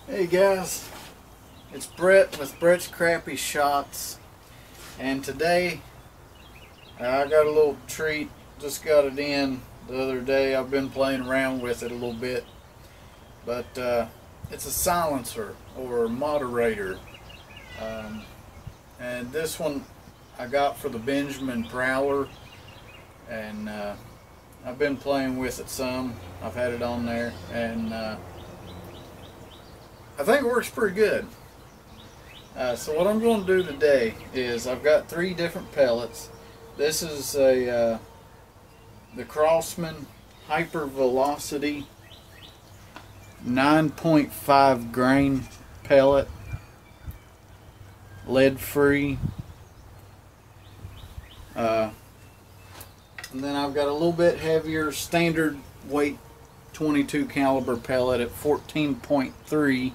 Hey guys, it's Brett with Brett's Crappy Shots, and today I got a little treat. Just got it in the other day. I've been playing around with it a little bit, but it's a silencer or moderator, and this one I got for the Benjamin Prowler, and I've been playing with it some. I've had it on there, and I think it works pretty good. So what I'm going to do today is I've got 3 different pellets. This is the Crossman Hyper Velocity 9.5 grain pellet, lead free. And then I've got a little bit heavier standard weight 22 caliber pellet at 14.3,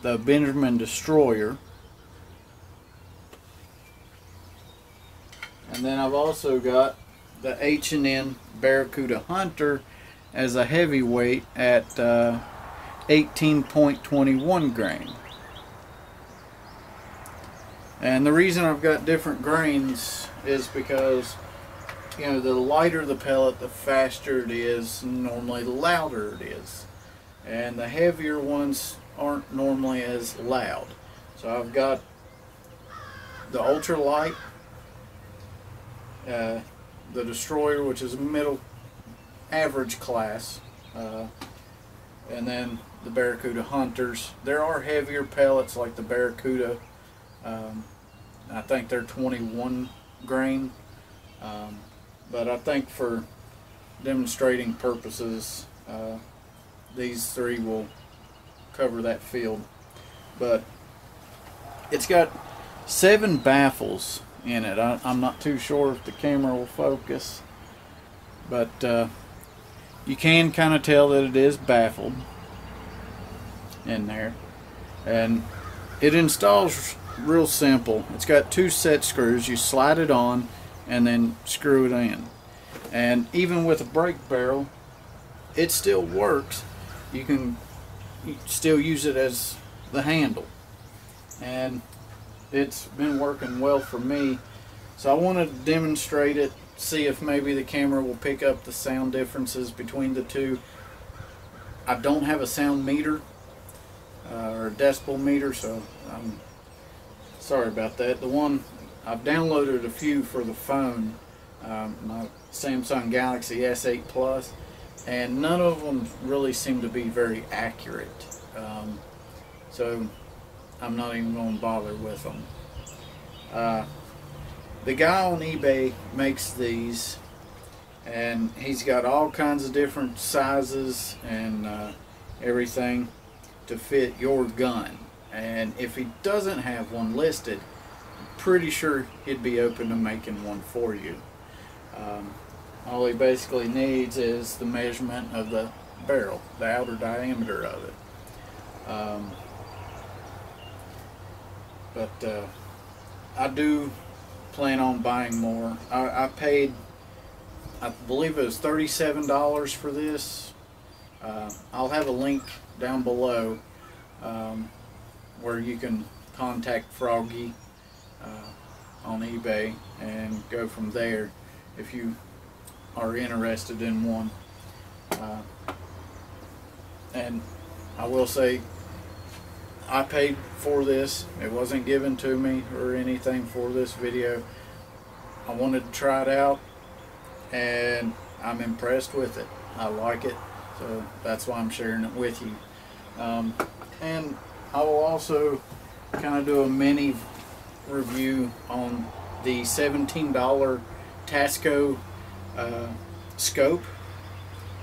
the Benjamin Destroyer. And then I've also got the H&N Barracuda Hunter as a heavyweight at 18.21 grain. And the reason I've got different grains is because, you know, the lighter the pellet, the faster it is, and normally the louder it is. And the heavier ones aren't normally as loud. So I've got the ultralight, the Destroyer, which is middle average class, and then the Barracuda Hunters. There are heavier pellets like the Barracuda. I think they're 21 grain, but I think for demonstrating purposes these 3 will cover that field. But it's got 7 baffles in it. I'm not too sure if the camera will focus, but you can kind of tell that it is baffled in there. And it installs real simple. It's got 2 set screws. You slide it on and then screw it in. And even with a brake barrel, it still works. You can still use it as the handle, and it's been working well for me. So I want to demonstrate it, see if maybe the camera will pick up the sound differences between the 2. I don't have a sound meter or a decibel meter, so I'm sorry about that. The one I've downloaded a few for the phone, my Samsung Galaxy S8 Plus, and none of them really seem to be very accurate. So I'm not even going to bother with them. The guy on eBay makes these, and he's got all kinds of different sizes and everything to fit your gun. And if he doesn't have one listed, I'm pretty sure he'd be open to making one for you. All he basically needs is the measurement of the barrel, the outer diameter of it. But I do plan on buying more. I paid, I believe it was $37 for this. I'll have a link down below where you can contact Froggy on eBay and go from there if you are interested in one. And I will say, I paid for this. It wasn't given to me or anything for this video. I wanted to try it out, and I'm impressed with it. I like it, so that's why I'm sharing it with you. And I will also kind of do a mini review on the $17 Tasco Scope.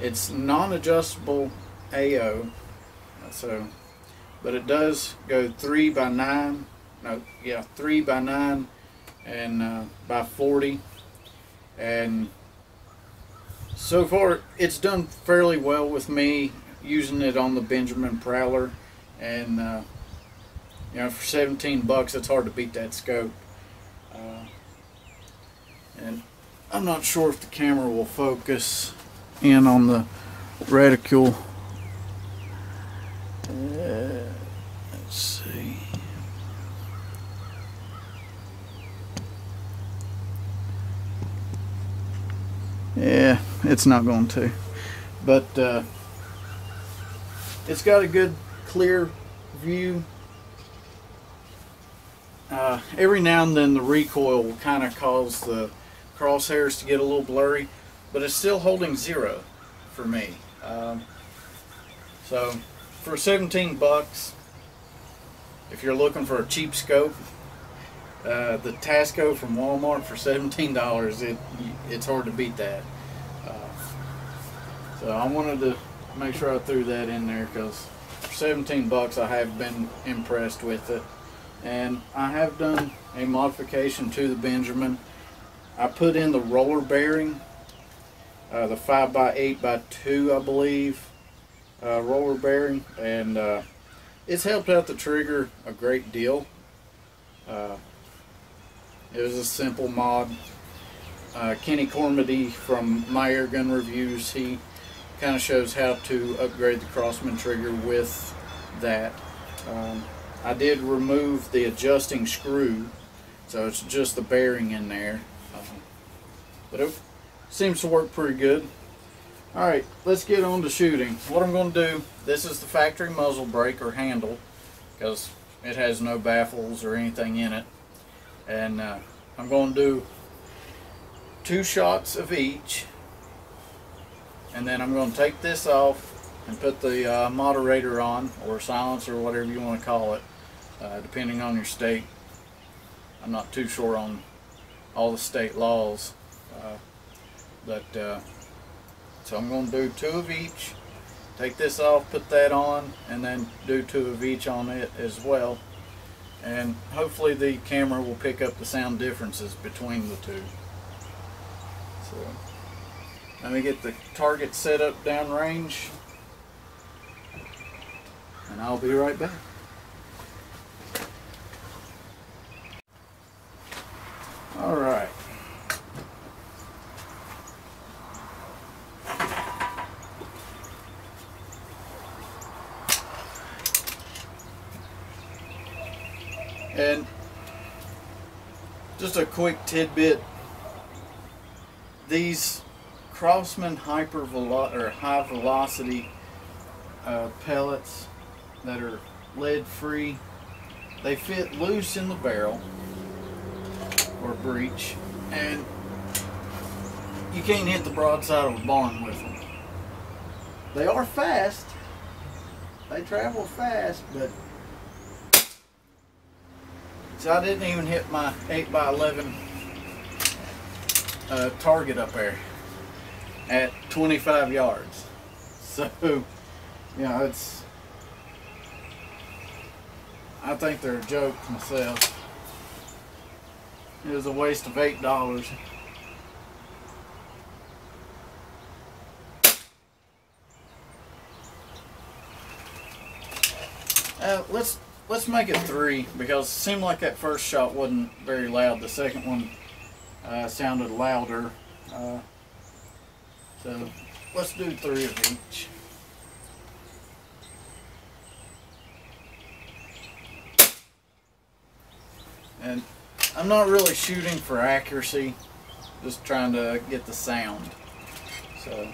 It's non-adjustable AO, so, but it does go 3 by 9, no, yeah, 3 by 9 and by 40, and so far it's done fairly well with me using it on the Benjamin Prowler, and you know, for 17 bucks it's hard to beat that scope. And I'm not sure if the camera will focus in on the reticule. Let's see. Yeah, it's not going to, but it's got a good clear view. Every now and then the recoil will kind of cause the crosshairs to get a little blurry, but it's still holding 0 for me. So for 17 bucks, if you're looking for a cheap scope, the Tasco from Walmart for $17, it's hard to beat that. So I wanted to make sure I threw that in there, because for 17 bucks I have been impressed with it. And I have done a modification to the Benjamin. I put in the roller bearing, the 5x8x2 I believe roller bearing, and it's helped out the trigger a great deal. It was a simple mod. Kenny Cormody from My Air Gun Reviews, he kind of shows how to upgrade the Crossman trigger with that. I did remove the adjusting screw, so it's just the bearing in there, but it seems to work pretty good. Alright, let's get on to shooting. What I'm going to do, this is the factory muzzle brake or handle, because it has no baffles or anything in it, and I'm going to do 2 shots of each, and then I'm going to take this off and put the moderator on, or silencer, or whatever you want to call it, depending on your state. I'm not too sure on all the state laws, so I'm going to do 2 of each, take this off, put that on, and then do 2 of each on it as well, and hopefully the camera will pick up the sound differences between the 2. So let me get the target set up downrange, and I'll be right back. Alright. And just a quick tidbit, these Crossman high velocity pellets that are lead free, they fit loose in the barrel or breech, and you can't hit the broadside of a barn with them. They are fast, they travel fast, but so I didn't even hit my 8x11 target up there at 25 yards. So, you know, I think they're a joke myself. It was a waste of $8. Let's make it 3, because it seemed like that first shot wasn't very loud. The second one sounded louder. So let's do 3 of each. And I'm not really shooting for accuracy, just trying to get the sound. So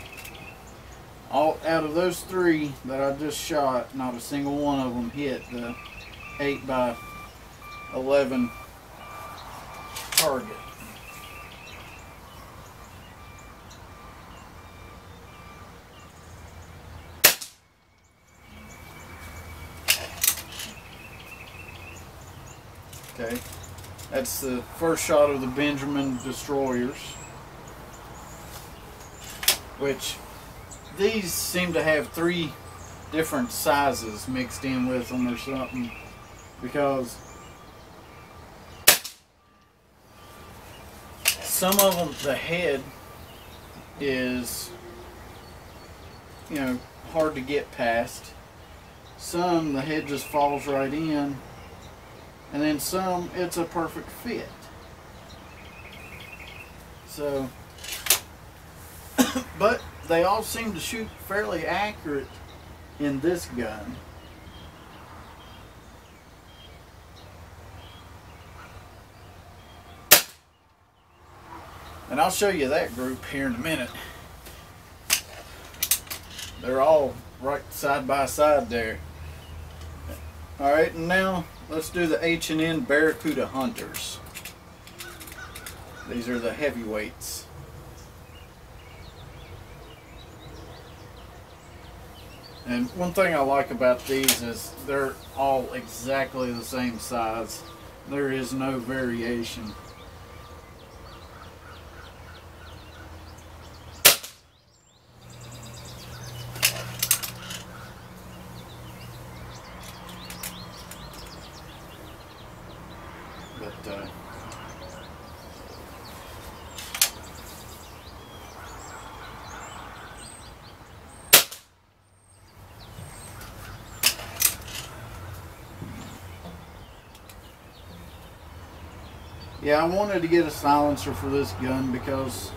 out of those 3 that I just shot, not a single one of them hit the 8x11 target. Okay, that's the first shot of the Benjamin destroyers, which these seem to have 3 different sizes mixed in with them or something, because some of them, the head is, you know, hard to get past. Some, the head just falls right in, and then some, it's a perfect fit. So, but they all seem to shoot fairly accurate in this gun. And I'll show you that group here in a minute. They're all right side by side there. Alright, and now let's do the H&N Barracuda Hunters. These are the heavyweights. And one thing I like about these is they're all exactly the same size. There is no variation. But yeah, I wanted to get a silencer for this gun because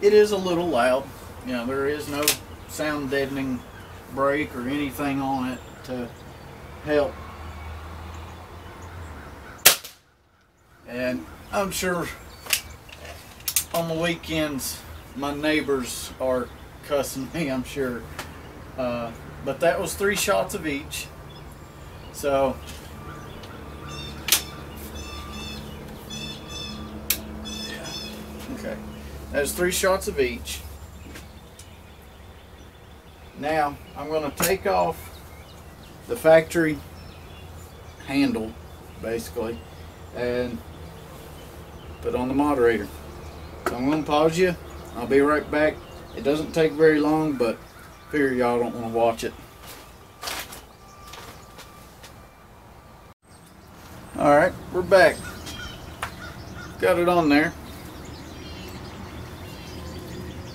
it is a little loud. You know, there is no sound deadening brake or anything on it to help. And I'm sure on the weekends my neighbors are cussing me, I'm sure. But that was 3 shots of each. So okay, that's 3 shots of each. Now I'm going to take off the factory handle basically and put on the moderator. So I'm going to pause you. I'll be right back. It doesn't take very long, but figure y'all don't want to watch it. Alright, we're back. Got it on there.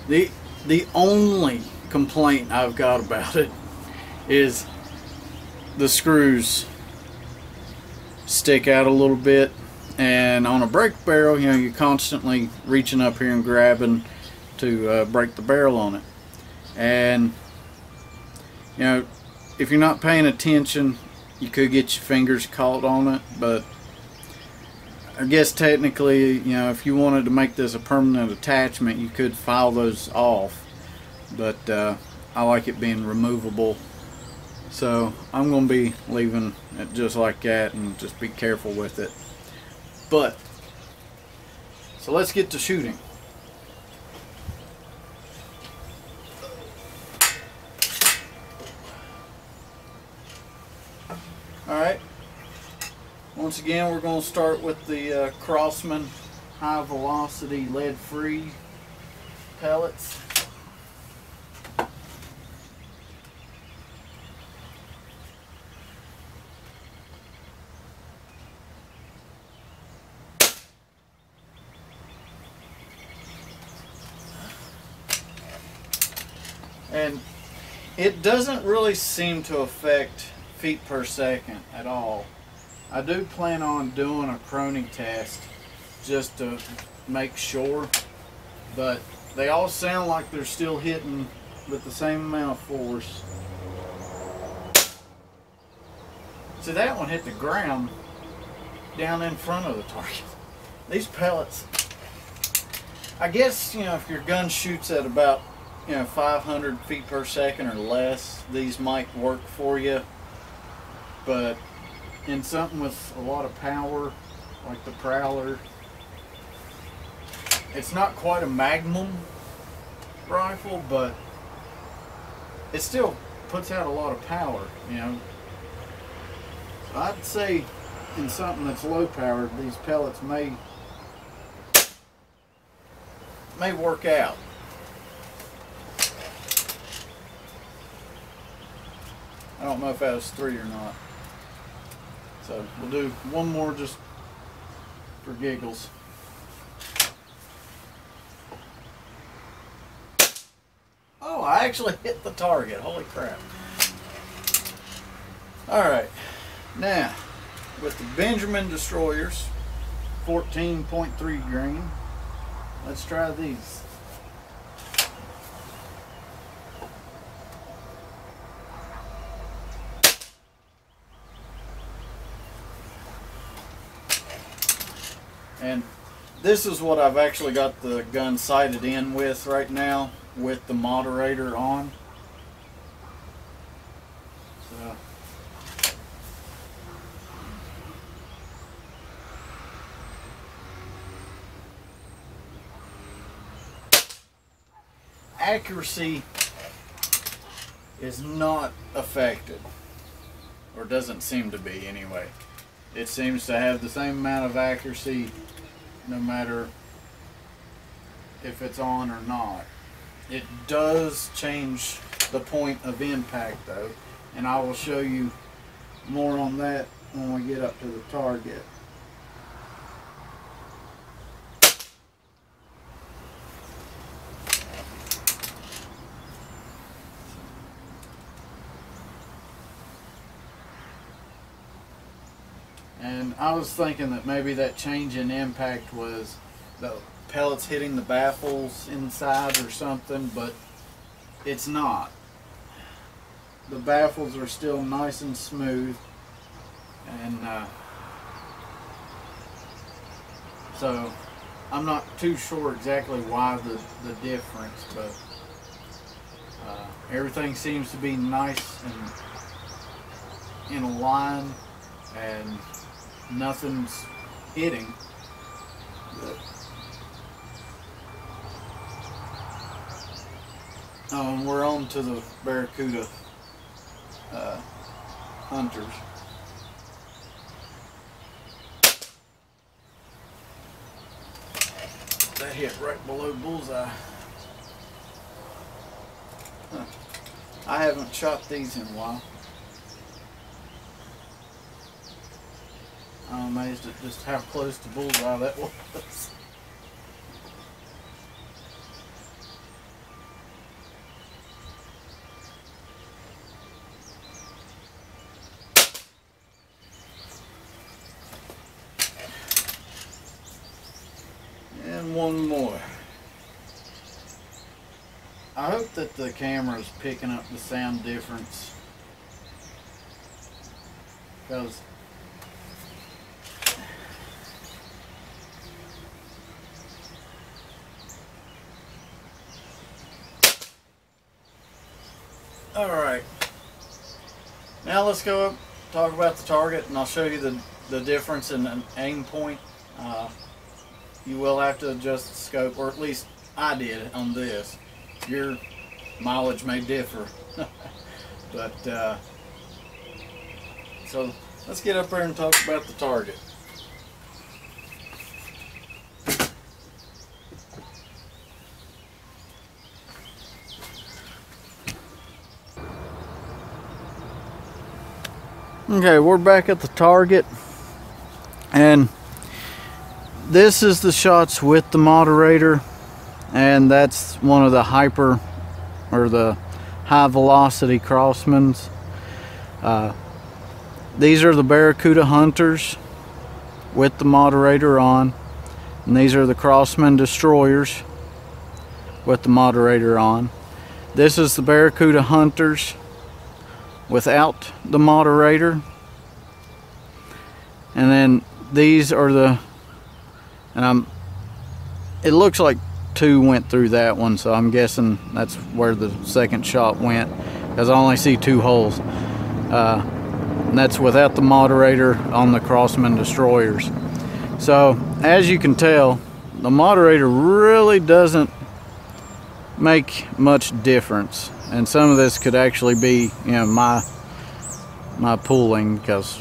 The only complaint I've got about it is the screws stick out a little bit, and on a brake barrel, you know, you're constantly reaching up here and grabbing to break the barrel on it. And you know, if you're not paying attention, you could get your fingers caught on it. But I guess technically, you know, if you wanted to make this a permanent attachment, you could file those off. But I like it being removable, so I'm going to be leaving it just like that and just be careful with it. But so let's get to shooting. Alright, once again we're going to start with the Crosman high velocity lead free pellets. And it doesn't really seem to affect feet per second at all. I do plan on doing a chroning test just to make sure, but they all sound like they're still hitting with the same amount of force. See, that one hit the ground down in front of the target. These pellets, I guess, you know, if your gun shoots at about, you know, 500 feet per second or less, these might work for you. But in something with a lot of power, like the Prowler, it's not quite a Magnum rifle, but it still puts out a lot of power, you know. So I'd say in something that's low powered, these pellets may work out. I don't know if that was 3 or not. So we'll do one more just for giggles. I actually hit the target. Holy crap. Alright, now with the Benjamin destroyers, 14.3 grain, let's try these. And this is what I've actually got the gun sighted in with right now, with the moderator on. So accuracy is not affected, or doesn't seem to be anyway. It seems to have the same amount of accuracy no matter if it's on or not. It does change the point of impact though, and I will show you more on that when we get up to the target. And I was thinking that maybe that change in impact was the pellets hitting the baffles inside or something, but it's not. The baffles are still nice and smooth, and so I'm not too sure exactly why the difference, but everything seems to be nice and in a line, and nothing's hitting. And we're on to the Barracuda hunters. That hit right below bullseye. Huh. I haven't shot these in a while. I'm amazed at just how close to bullseye that was. And one more. I hope that the camera is picking up the sound difference, because alright, now let's go up, talk about the target, and I'll show you the difference in an aim point. You will have to adjust the scope, or at least I did on this. Your mileage may differ. But so let's get up there and talk about the target. Okay, we're back at the target, and this is the shots with the moderator, and that's one of the hyper, or the high velocity crossmans. These are the Barracuda hunters with the moderator on, and these are the crossman destroyers with the moderator on. This is the Barracuda hunters without the moderator, and then these are the, and it looks like two went through that one, so I'm guessing that's where the second shot went, because I only see two holes. And that's without the moderator on the crossman destroyers. So as you can tell, the moderator really doesn't make much difference, and some of this could actually be, you know, my pooling, because,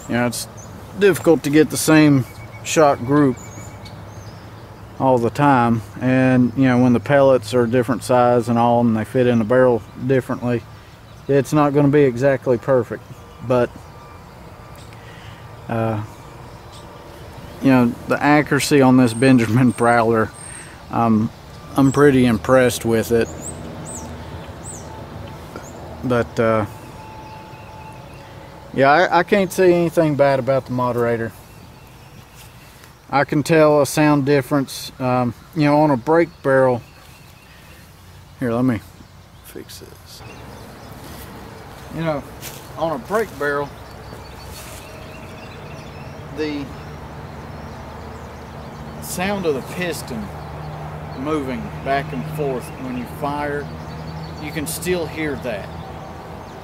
you know, it's difficult to get the same shot group all the time, and you know, when the pellets are different size and all, and they fit in the barrel differently, it's not going to be exactly perfect. But you know, the accuracy on this Benjamin Prowler, I'm pretty impressed with it. But yeah, I can't see anything bad about the moderator. I can tell a sound difference, you know, on a brake barrel. Here, let me fix this. You know, on a brake barrel, the sound of the piston moving back and forth when you fire, you can still hear that.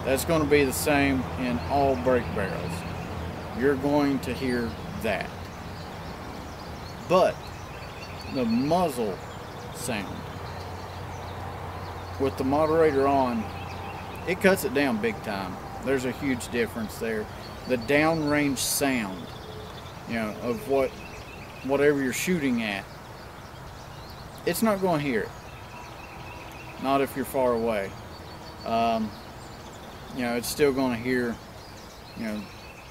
That's going to be the same in all brake barrels. You're going to hear that. But the muzzle sound with the moderator on, it cuts it down big time. There's a huge difference there. The downrange sound, you know, of whatever you're shooting at, it's not going to hear it. Not if you're far away. You know, it's still going to hear, you know,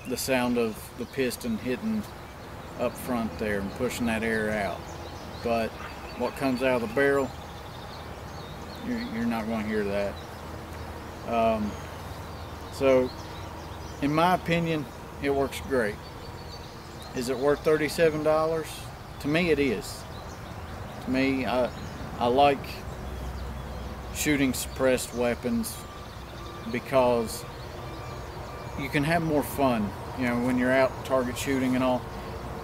the sound of the piston hitting up front there and pushing that air out. But what comes out of the barrel, you're not going to hear that. So, in my opinion, it works great. Is it worth $37? To me, it is. To me, I like shooting suppressed weapons because you can have more fun. You know, when you're out target shooting and all,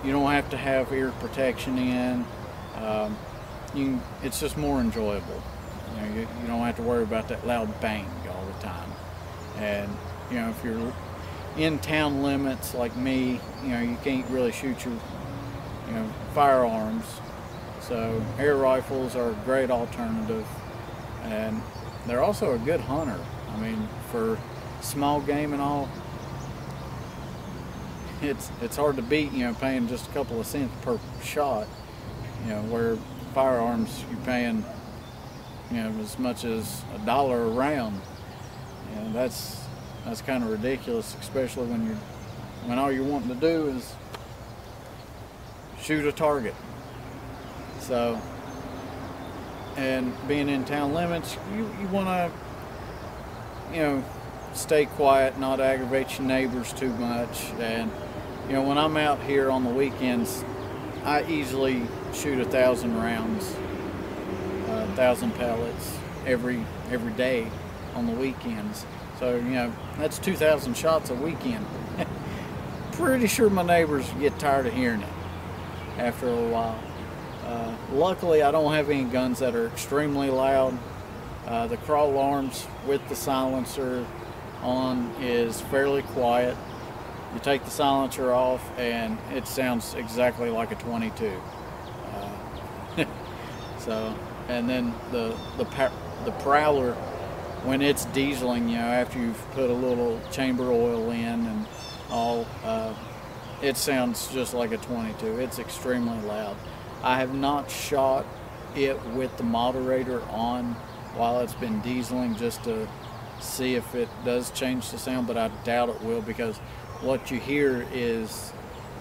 you don't have to have ear protection in. It's just more enjoyable. You know, you don't have to worry about that loud bang all the time. And you know, if you're in town limits like me, you know, you can't really shoot your, you know, firearms. So air rifles are a great alternative, and they're also a good hunter. I mean, for small game and all, it's hard to beat, you know, paying just a couple of cents per shot, you know, where firearms you're paying, you know, as much as $1 a round. And that's kind of ridiculous, especially when all you're wanting to do is shoot a target. So, and being in town limits, you want to, you know, stay quiet, not aggravate your neighbors too much. And you know, when I'm out here on the weekends, I easily shoot 1,000 rounds, 1,000 pellets every day on the weekends. So, you know, that's 2,000 shots a weekend. Pretty sure my neighbors get tired of hearing it after a while. Luckily, I don't have any guns that are extremely loud. The crawl arms with the silencer on is fairly quiet. You take the silencer off and it sounds exactly like a 22. So, and then the Prowler, when it's dieseling, you know, after you've put a little chamber oil in and all, it sounds just like a 22. It's extremely loud. I have not shot it with the moderator on while it's been dieseling just to see if it does change the sound, but I doubt it will, because what you hear is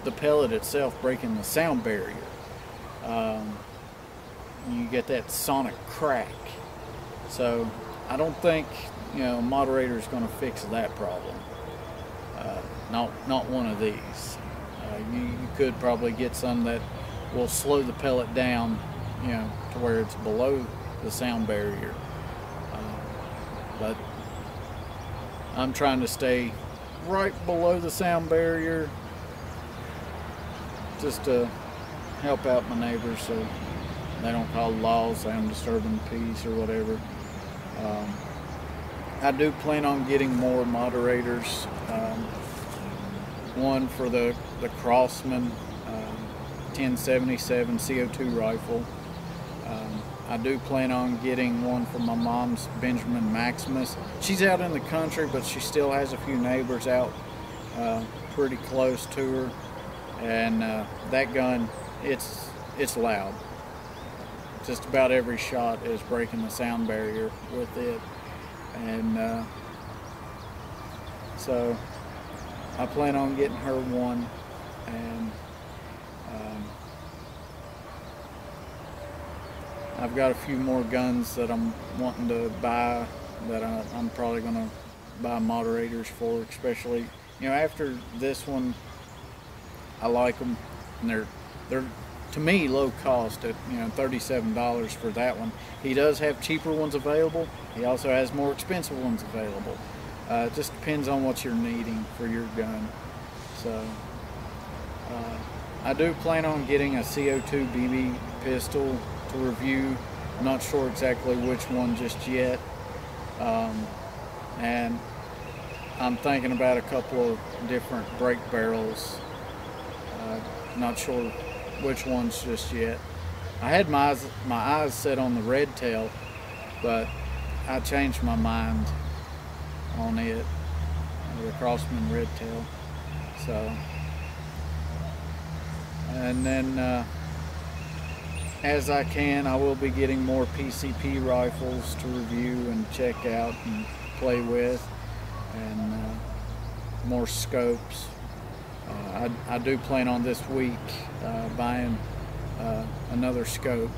the pellet itself breaking the sound barrier. You get that sonic crack. So I don't think, you know, a moderator is going to fix that problem. Not one of these. You could probably get some that will slow the pellet down, you know, to where it's below the sound barrier. But I'm trying to stay right below the sound barrier just to help out my neighbors so they don't call laws saying I'm disturbing the peace or whatever. I do plan on getting more moderators. One for the Crossman 1077 CO2 rifle. I do plan on getting one for my mom's Benjamin Maximus. She's out in the country, but she still has a few neighbors out pretty close to her. And that gun, it's loud. Just about every shot is breaking the sound barrier with it. And so I plan on getting her one. And I've got a few more guns that I'm wanting to buy that I'm probably gonna buy moderators for, especially, you know, after this one. I like them, and they're to me low cost at, you know, $37 for that one. He does have cheaper ones available. He also has more expensive ones available. It just depends on what you're needing for your gun. So I do plan on getting a CO2 BB pistol to review. I'm not sure exactly which one just yet, and I'm thinking about a couple of different break barrels. Not sure which ones just yet. I had my eyes set on the red tail, but I changed my mind on it, the Crossman red tail. So, and then as I can, I will be getting more PCP rifles to review and check out and play with, and more scopes. I do plan on this week buying another scope,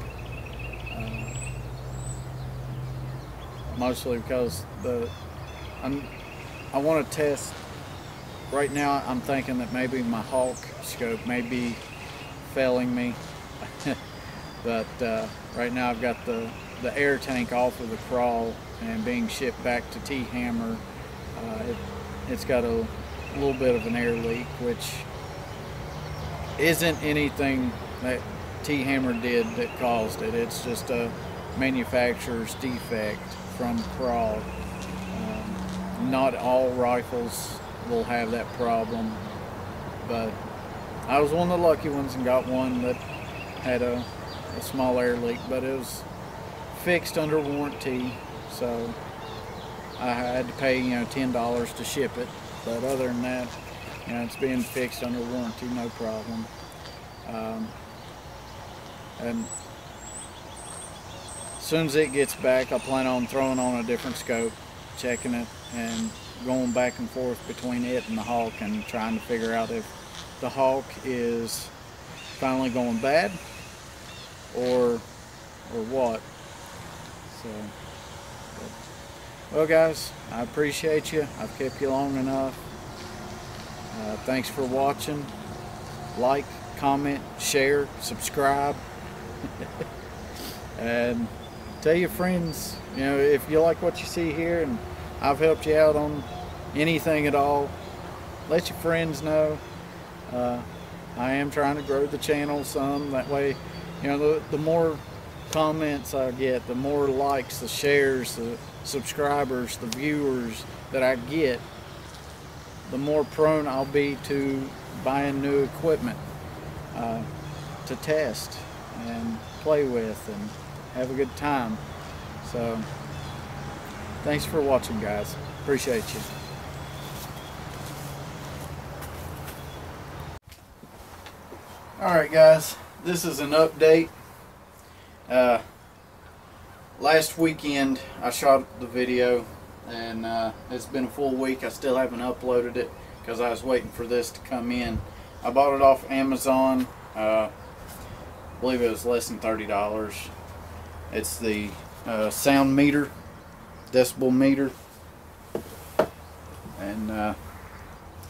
mostly because I want to test. Right now I'm thinking that maybe my Hawk scope may be failing me, but right now I've got the air tank off of the crawl and being shipped back to T-Hammer. It's got a little bit of an air leak, which isn't anything that T-Hammer did that caused it. It's just a manufacturer's defect from crawl. Not all rifles will have that problem, but I was one of the lucky ones and got one that had a small air leak, but it was fixed under warranty, so I had to pay, you know, $10 to ship it. But other than that, you know, it's being fixed under warranty, no problem. And as soon as it gets back, I plan on throwing on a different scope, checking it, and going back and forth between it and the Hawk, and trying to figure out if the Hawk is finally going bad or what. So, well guys, I appreciate you. I've kept you long enough. Thanks for watching. Like, comment, share, subscribe. And tell your friends, you know, if you like what you see here and I've helped you out on anything at all, let your friends know. I am trying to grow the channel some. That way, you know, the more comments I get, the more likes, the shares, the subscribers, the viewers that I get, the more prone I'll be to buying new equipment to test and play with and have a good time. So thanks for watching, guys. Appreciate you. Alright guys, this is an update. Last weekend I shot the video, and it's been a full week. I still haven't uploaded it because I was waiting for this to come in. I bought it off Amazon. I believe it was less than $30. It's the sound meter, decibel meter, and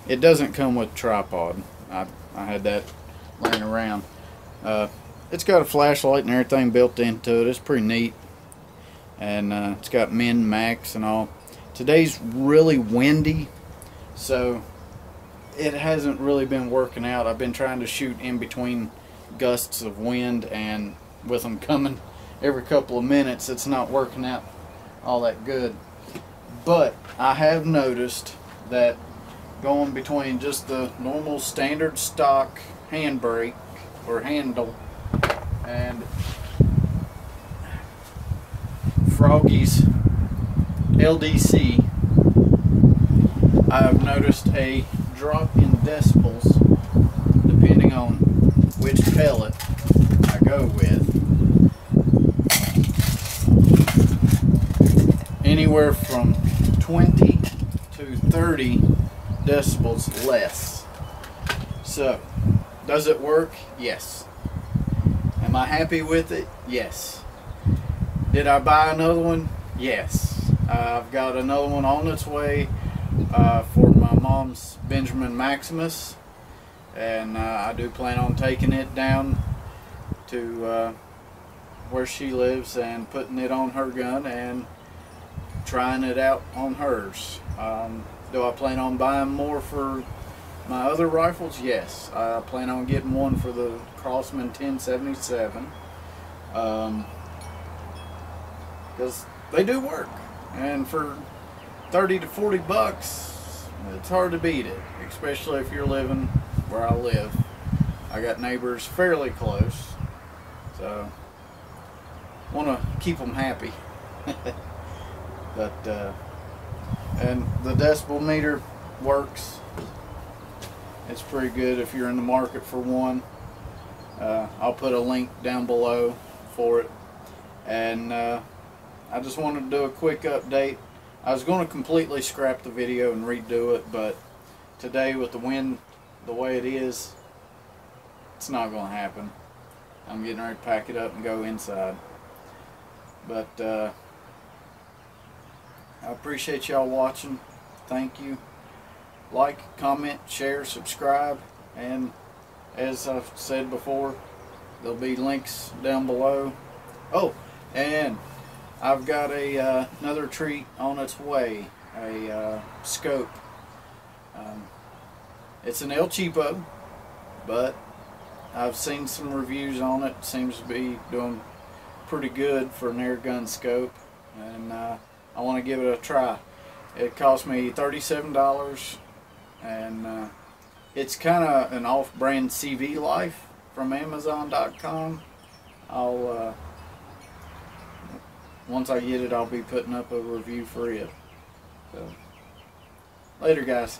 it doesn't come with a tripod. I had that laying around. It's got a flashlight and everything built into it. It's pretty neat, and it's got min, max, and all. Today's really windy, so it hasn't really been working out. I've been trying to shoot in between gusts of wind, and with them coming every couple of minutes, it's not working out all that good. But I have noticed that going between just the normal standard stock handbrake or handle and Froggy's LDC, I've noticed a drop in decibels depending on which pellet I go with. Anywhere from 20 to 30 decibels less. So, does it work? Yes. Am I happy with it? Yes. Did I buy another one? Yes. I've got another one on its way for my mom's Benjamin Maximus, and I do plan on taking it down to where she lives and putting it on her gun and trying it out on hers. Do I plan on buying more for my other rifles? Yes. I plan on getting one for the Crosman 1077 because they do work, and for 30 to 40 bucks it's hard to beat it, especially if you're living where I live. I got neighbors fairly close, so want to keep them happy. But and the decibel meter works. It's pretty good if you're in the market for one. I'll put a link down below for it. And I just wanted to do a quick update. I was going to completely scrap the video and redo it, but today with the wind the way it is, it's not going to happen. I'm getting ready to pack it up and go inside. But I appreciate y'all watching. Thank you. Like, comment, share, subscribe, and as I've said before, there'll be links down below. Oh, and I've got another treat on its way, a scope. It's an El Cheapo, but I've seen some reviews on it. Seems to be doing pretty good for an air gun scope, and I want to give it a try. It cost me $37, and it's kind of an off-brand CV Life from Amazon.com. I'll once I get it, I'll be putting up a review for it. So, later, guys.